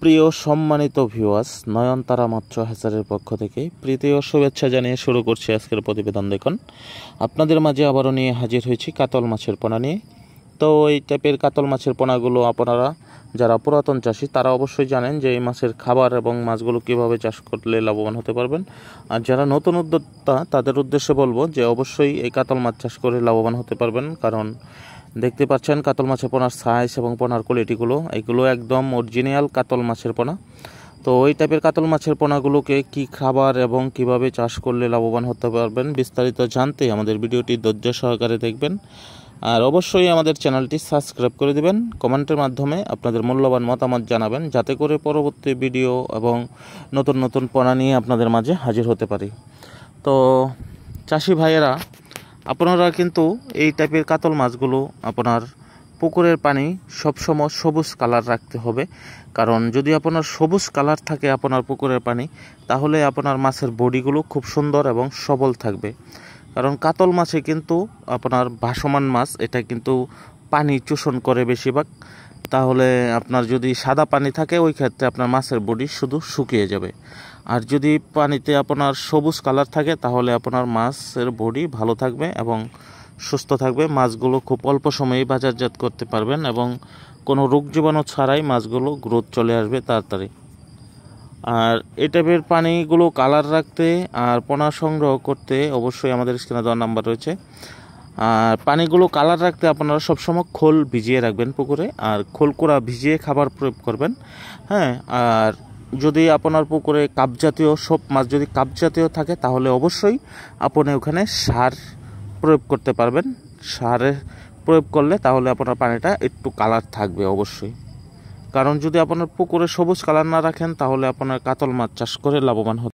প্রিয় সম্মানিত ভিউয়ার্স, নয়নতারা মৎস্য হ্যাচারির পক্ষ থেকে প্রীতি ও শুভেচ্ছা জানিয়ে শুরু করছি আজকের প্রতিবেদন। দেখুন, আপনাদের মাঝে আবারও নিয়ে হাজির হয়েছি কাতল মাছের পোনা নিয়ে। তো এই টাইপের কাতল মাছের পোনাগুলো আপনারা যারা পুরাতন চাষি তারা অবশ্যই জানেন যে এই মাছের খাবার এবং মাছগুলো কীভাবে চাষ করলে লাভবান হতে পারবেন। আর যারা নতুন উদ্যোক্তা তাদের উদ্দেশ্যে বলবো যে অবশ্যই এই কাতল মাছ চাষ করে লাভবান হতে পারবেন। কারণ দেখতে পাচ্ছেন কাতল মাছের পোনার সাইজ এবং পোনার কোয়ালিটিগুলো, এগুলো একদম অরিজিনাল কাতল মাছের পোনা। তো ওই টাইপের কাতল মাছের পোনাগুলোকে কি খাবার এবং কিভাবে চাষ করলে লাভবান হতে পারবেন বিস্তারিত জানতে আমাদের ভিডিওটি ধৈর্য সহকারে দেখবেন। আর অবশ্যই আমাদের চ্যানেলটি সাবস্ক্রাইব করে দেবেন, কমেন্টের মাধ্যমে আপনাদের মূল্যবান মতামত জানাবেন, যাতে করে পরবর্তী ভিডিও এবং নতুন নতুন পোনা নিয়ে আপনাদের মাঝে হাজির হতে পারি। তো চাষি ভাইয়েরা, আপনারা কিন্তু এই টাইপের কাতল মাছগুলো আপনার পুকুরের পানি সবসময় সবুজ কালার রাখতে হবে। কারণ যদি আপনার সবুজ কালার থাকে আপনার পুকুরের পানি, তাহলে আপনার মাছের বডিগুলো খুব সুন্দর এবং সবল থাকবে। কারণ কাতল মাছে কিন্তু আপনার ভাসমান মাছ, এটা কিন্তু পানি শোষণ করে বেশিরভাগ। তাহলে আপনার যদি সাদা পানি থাকে ওই ক্ষেত্রে আপনার মাছের বডি শুধু শুকিয়ে যাবে। আর যদি পানিতে আপনার সবুজ কালার থাকে তাহলে আপনার মাছের বডি ভালো থাকবে এবং সুস্থ থাকবে। মাছগুলো খুব অল্প সময়ে বাজারজাত করতে পারবেন এবং কোনো রোগ জীবাণু ছাড়াই মাছগুলো গ্রোথ চলে আসবে তাড়াতাড়ি। আর এই টাইপের পানিগুলো কালার রাখতে আর পোনা সংগ্রহ করতে অবশ্যই আমাদের স্ক্রিনে দেওয়া নাম্বার রয়েছে। আর পানিগুলো কালার রাখতে আপনারা সবসময় খোল ভিজিয়ে রাখবেন পুকুরে, আর খোলকোড়া ভিজিয়ে খাবার প্রয়োগ করবেন। হ্যাঁ, আর যদি আপনার পুকুরে কাপ জাতীয় সব মাছ যদি কাপ জাতীয় থাকে তাহলে অবশ্যই আপনি ওখানে সার প্রয়োগ করতে পারবেন। সারের প্রয়োগ করলে তাহলে আপনার পানিটা একটু কালার থাকবে অবশ্যই। কারণ যদি আপনার পুকুরে সবুজ কালার না রাখেন তাহলে আপনার কাতল মাছ চাষ করে লাভবান হতে